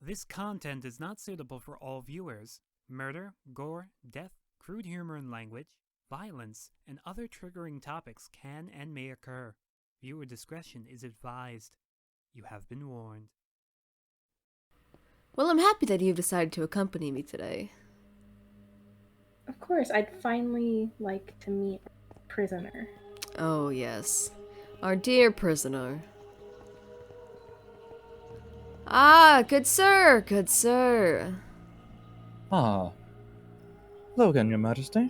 This content is not suitable for all viewers. Murder, gore, death, crude humor and language, violence, and other triggering topics can and may occur. Viewer discretion is advised. You have been warned. Well, I'm happy that you've decided to accompany me today. Of course, I'd finally like to meet a prisoner. Oh, yes. Our dear prisoner. Ah, good sir, good sir. Ah. Hello again, Your Majesty.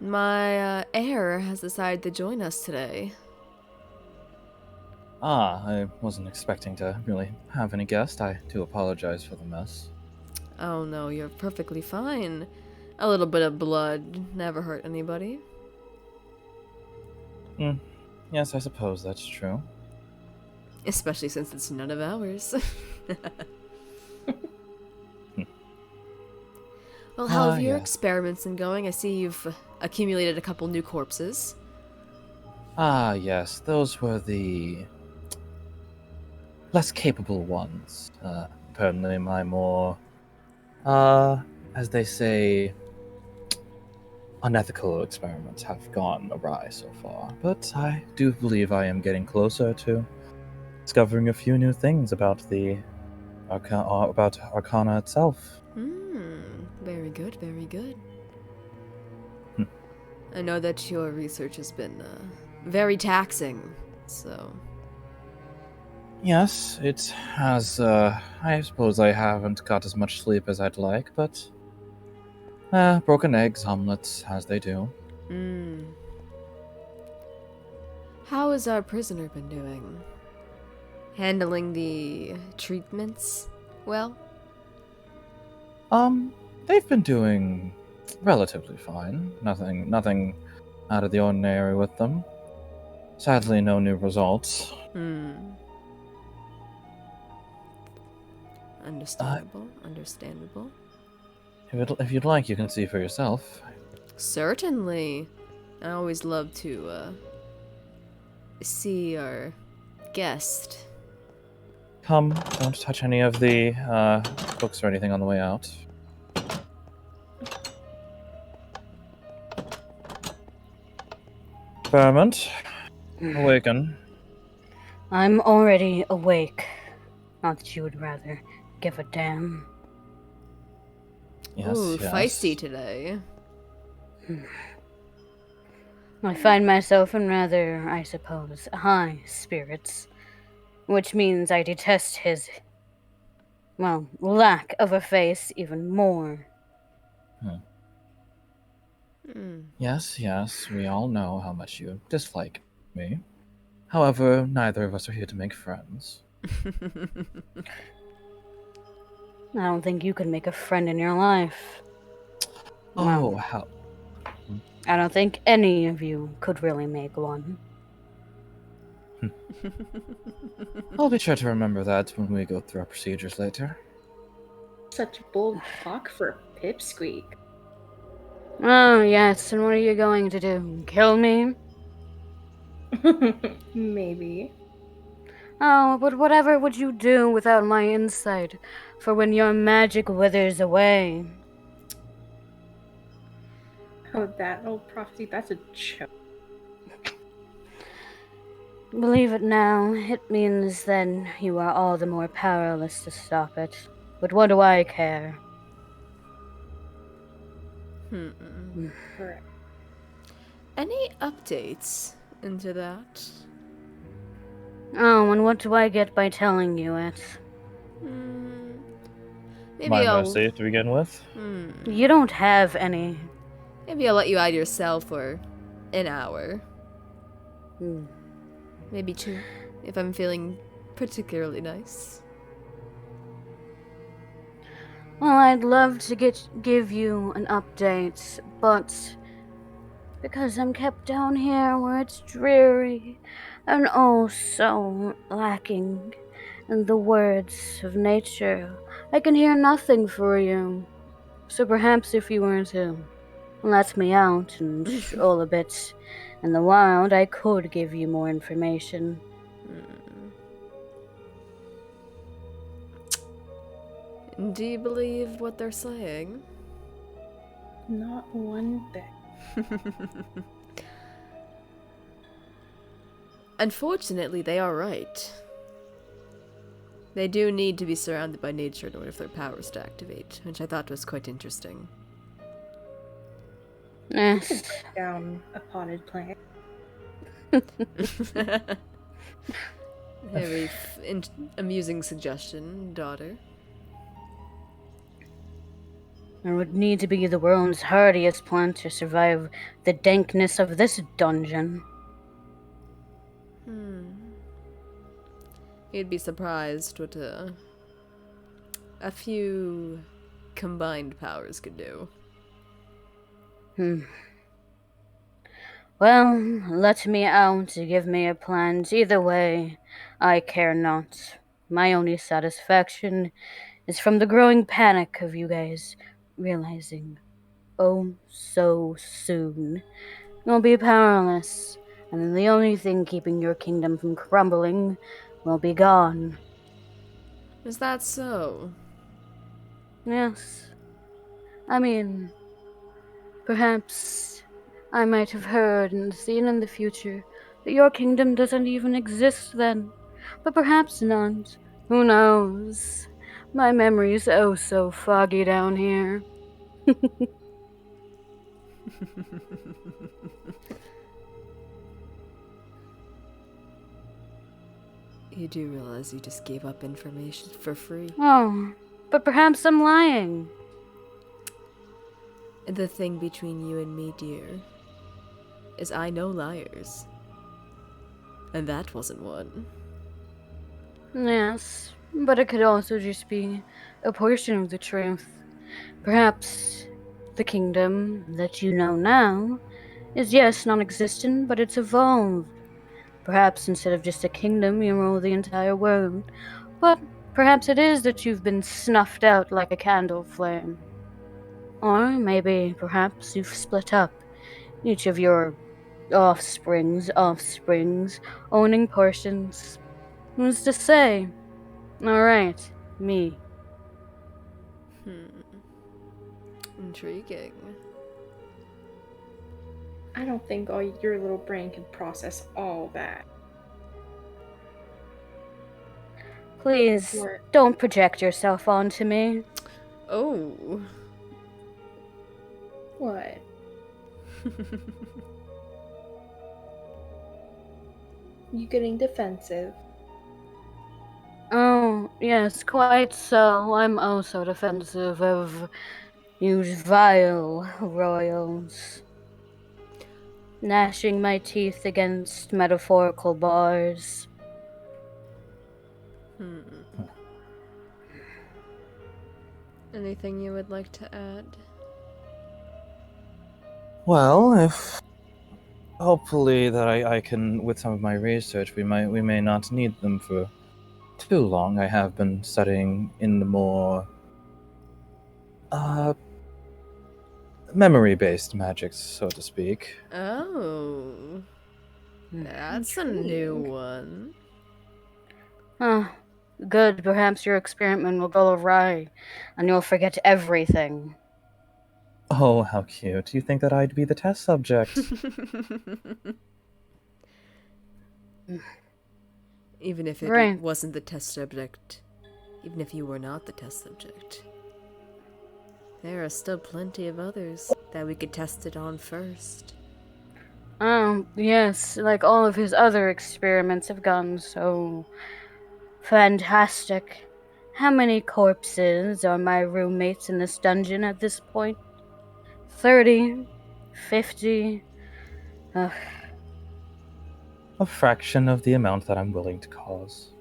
My heir has decided to join us today. Ah, I wasn't expecting to really have any guest. I do apologize for the mess. Oh no, you're perfectly fine. A little bit of blood never hurt anybody. Yes, I suppose that's true. Especially since it's none of ours. Well, how have your experiments been going? I see you've accumulated a couple new corpses. Ah, yes, those were the less capable ones. Apparently my more, as they say, unethical experiments have gone awry so far. But I do believe I am getting closer to discovering a few new things about the about Arcana itself. Very good, very good. I know that your research has been very taxing, so... Yes, it has, I suppose I haven't got as much sleep as I'd like, but... broken eggs, omelets, as they do. How has our prisoner been doing? Handling the treatments well? They've been doing relatively fine. Nothing out of the ordinary with them. Sadly, no new results. Understandable. If you'd like, you can see for yourself. Certainly. I always love to, see our guest. Come, don't touch any of the, books or anything on the way out. Experiment. Awaken. I'm already awake. Not that you would rather give a damn. Yes, Ooh, yes. feisty today. I find myself in rather, I suppose, high spirits, which means I detest his, well, lack of a face even more. Yes, we all know how much you dislike me. However, neither of us are here to make friends. I don't think you can make a friend in your life. Oh, Well, how... I don't think any of you could really make one. I'll be sure to remember that when we go through our procedures later. Such bold talk for a pipsqueak. Oh, yes, and what are you going to do? Kill me? Maybe. Oh, but whatever would you do without my insight for when your magic withers away? Oh, that old prophecy, that's a joke. Believe it now, it means then you are all the more powerless to stop it. But what do I care? Correct. Any updates into that? Oh, and what do I get by telling you it? Maybe My I'll... mercy to begin with. You don't have any. Maybe I'll let you out yourself for an hour. Maybe 2, if I'm feeling particularly nice. Well, I'd love to give you an update, but because I'm kept down here where it's dreary and oh so lacking in the words of nature, I can hear nothing for you. So perhaps if you were to let me out and stroll a bit in the wild, I could give you more information. Do you believe what they're saying? Not one bit. Unfortunately, they are right. They do need to be surrounded by nature in order for their powers to activate, which I thought was quite interesting. Yes. Down a potted plant. Very amusing suggestion, daughter. There would need to be the world's hardiest plant to survive the dankness of this dungeon. You'd be surprised what a few combined powers could do. Well, let me out to give me a plant. Either way, I care not. My only satisfaction is from the growing panic of you guys realizing, oh so soon, you'll be powerless, and then the only thing keeping your kingdom from crumbling will be gone. Is that so? Yes. I mean, perhaps I might have heard and seen in the future that your kingdom doesn't even exist then. But perhaps not. Who knows? My memory's oh so foggy down here. You do realize you just gave up information for free. Oh, but perhaps I'm lying. The thing between you and me, dear, is I know liars. And that wasn't one. Yes, but it could also just be a portion of the truth. Perhaps the kingdom that you know now is, yes, non-existent, but it's evolved. Perhaps instead of just a kingdom, you rule the entire world. But perhaps it is that you've been snuffed out like a candle flame. Or maybe, perhaps, you've split up, each of your offsprings, owning portions. Who's to say? Alright, me. Intriguing. I don't think all your little brain can process all that. Please, Or- don't project yourself onto me. Oh. What? You getting defensive? Oh, yes, quite so. I'm oh so defensive of you vile royals. Gnashing my teeth against metaphorical bars. Anything you would like to add? Well, if hopefully that I can, with some of my research, we may not need them for too long. I have been studying in the more memory-based magics, so to speak. Oh. That's a new one. Ah, good. Perhaps your experiment will go awry, and you'll forget everything. Oh, how cute! You think that I'd be the test subject? Even if it Right. wasn't the test subject, even if you were not the test subject, there are still plenty of others that we could test it on first. Oh, yes, like all of his other experiments have gone so fantastic. How many corpses are my roommates in this dungeon at this point? 30? 50? Ugh. A fraction of the amount that I'm willing to cause.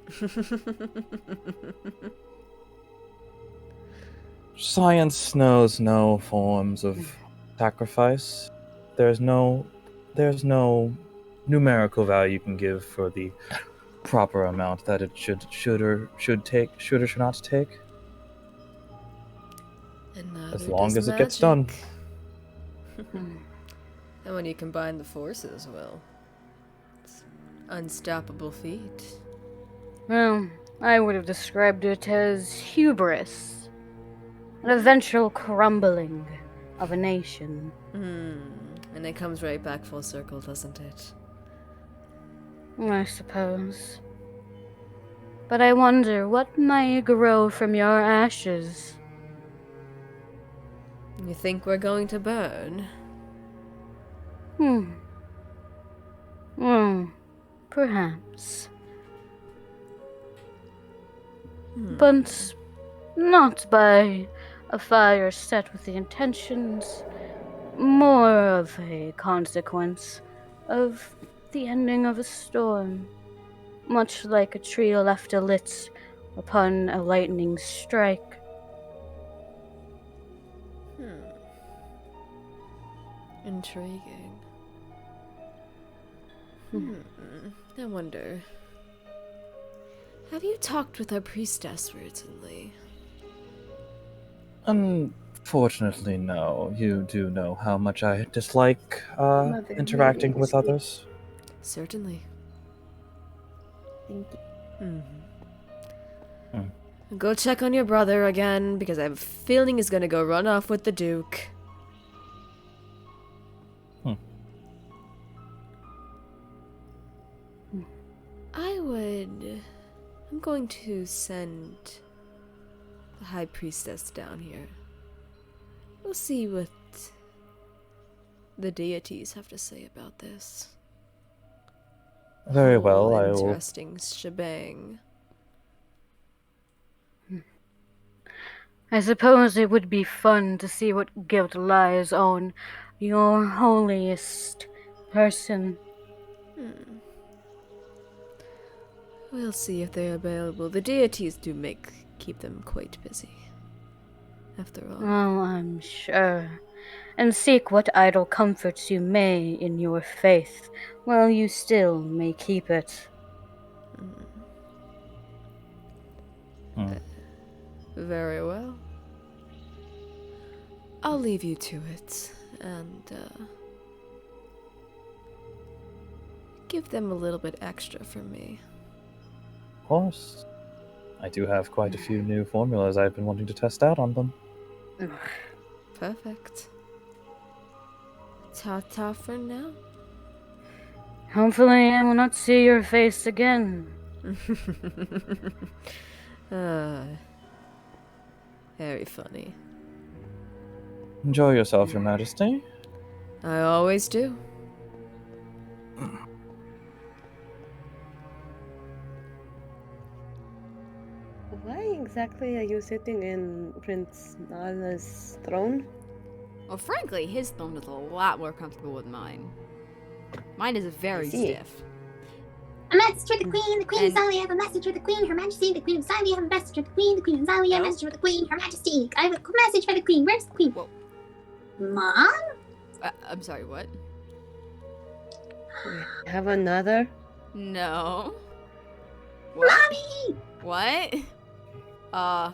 Science knows no forms of sacrifice. There's no numerical value you can give for the proper amount that it should or should not take. And As neither long does as it gets done. magic. And when you combine the forces, well, it's unstoppable feat. Well, I would have described it as hubris. an eventual crumbling of a nation. And it comes right back full circle, doesn't it? I suppose. But I wonder what might grow from your ashes. You think we're going to burn? Perhaps. But not by a fire set with the intentions, more of a consequence of the ending of a storm, much like a tree left alit upon a lightning strike. Intriguing. I wonder. Have you talked with our priestess recently? Unfortunately, no. You do know how much I dislike Mother interacting may with speak. others. Certainly. Thank you. Go check on your brother again, because I have a feeling he's gonna go run off with the Duke. I'm going to send the High Priestess down here. We'll see what the deities have to say about this. Very well, Whole I will. interesting shebang. I suppose it would be fun to see what guilt lies on your holiest person. We'll see if they're available. The deities do keep them quite busy. After all. Oh, I'm sure. And seek what idle comforts you may in your faith, while you still may keep it. Very well. I'll leave you to it, and give them a little bit extra from me. Of course. I do have quite a few new formulas I've been wanting to test out on them. Perfect. Ta-ta for now. Hopefully I will not see your face again. Very funny. Enjoy yourself, Your Majesty. I always do. Why exactly are you sitting in Prince Nala's throne? Well, frankly, his throne is a lot more comfortable than mine. Mine is very see. stiff. A message for the Queen of Xylia, I have a message for the Queen, Her Majesty, the Queen of Xylia, I have a message for the Queen of Xylia, a message for the Queen, Her Majesty, I have a message for the Queen, where's the Queen? Whoa. Mom? I'm sorry, what? We have another? No. What? Mommy! What? I've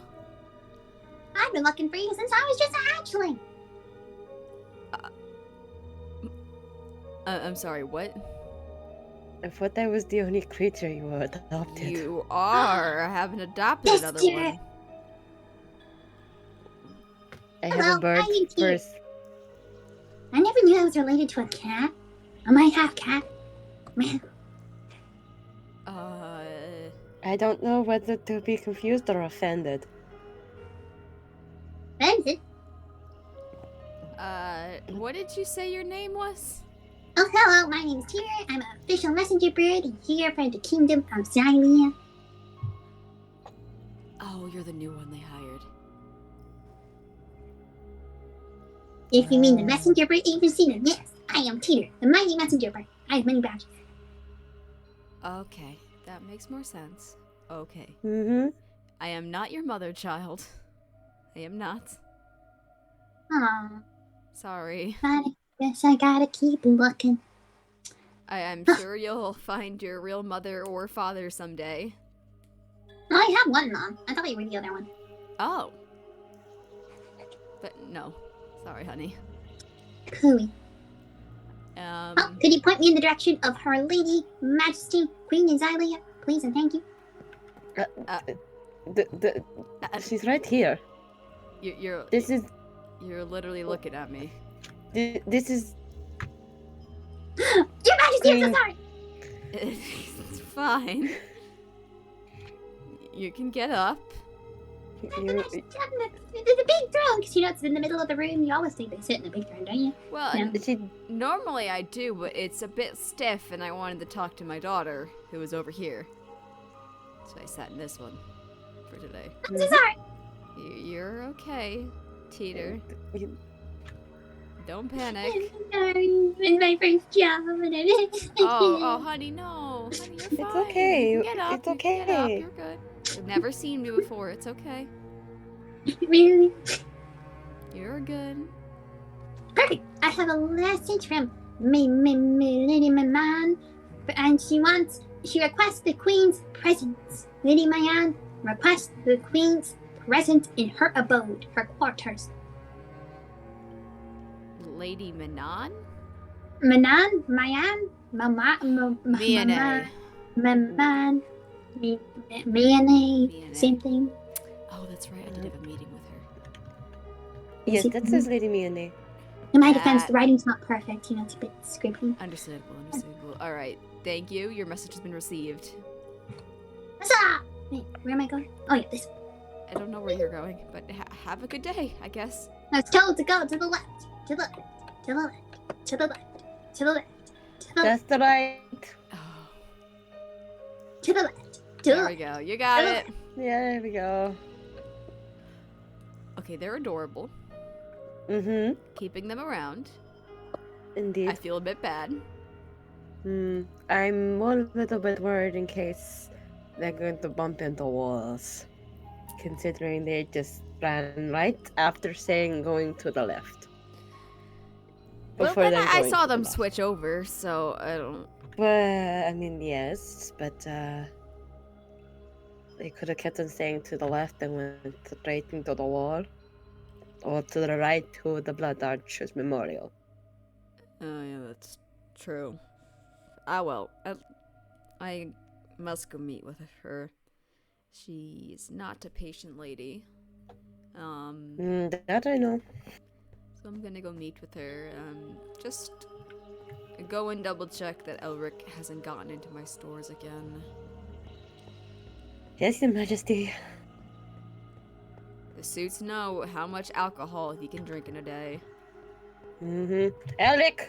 been looking for you since I was just a hatchling. I'm sorry, what? I thought I was the only creature you were adopted. You are. I haven't adopted Yes, another dear. one. I Hello, have a bird I am here. first. I never knew I was related to a cat. I might have cat. Man, I don't know whether to be confused or offended. Benson. What did you say your name was? Oh, hello, my name's Tyr. I'm an official messenger bird here for the Kingdom of Xylia. Oh, you're the new one they hired. If you mean the messenger bird agency, then yes, I am Tyr, the mighty messenger bird. I have many badges. Okay, that makes more sense. Okay. Mm-hmm. I am not your mother, child. I am not. Aw, Sorry. but I guess I gotta keep looking. I'm sure you'll find your real mother or father someday. Oh, I have one mom. I thought you were the other one. Oh. But no. Sorry, honey. Cooey. Oh, could you point me in the direction of Her Lady Majesty Queen Xylia, please and thank you? She's right here. This is You're literally looking at me. this is Your Majesty, I'm so sorry. It's fine. You can get up. The big throne, because you know it's in the middle of the room. You always think they sit in the big throne, don't you? Well, Yeah. normally I do, but it's a bit stiff, and I wanted to talk to my daughter, who was over here. So I sat in this one for today. I'm so sorry. You're okay, Teeter. Don't panic. I'm sorry. It's my first job. Oh, honey, no. Honey, you're fine. It's okay. You can get up. It's You can get up. okay. You're good. You've never seen me before. It's okay. Really? You're good. Perfect. I have a message from Lady Maman, and she requests the Queen's presence. Lady Mayan requests the Queen's presence in her abode, her quarters. Lady Manon? Manan, Mayan, Maman, Miane. Maman, Miane, same thing. Oh, that's right. I did have a meeting with her. Yes, that says Lady Miane. In my defense, the writing's not perfect, you know, it's a bit scribbly. Understandable, understandable. Alright, thank you. Your message has been received. Huzzah! Wait, where am I going? Oh yeah, this. I don't know where you're going, but have a good day, I guess. I was told to go to the left, to the left, to the left, to the left, to the left, to the That's left, the right. Oh, to the left, to the there we left. go. You got it. Yeah, there we go. Okay, they're adorable. Mm-hmm. Keeping them around. Indeed. I feel a bit bad. I'm a little bit worried in case they're going to bump into walls. Considering they just ran right after saying going to the left. Well, Before then them I going saw to the them left. switch over, so I don't... Well, I mean, yes, but they could have kept on saying to the left and went straight into the wall. Or to the right to the Blood Archer's Memorial. Oh, yeah, that's true. Ah, well. I must go meet with her. She's not a patient lady. That I know. So I'm gonna go meet with her. Just go and double check that Elric hasn't gotten into my stores again. Yes, Your Majesty. The suits know how much alcohol he can drink in a day. Elric!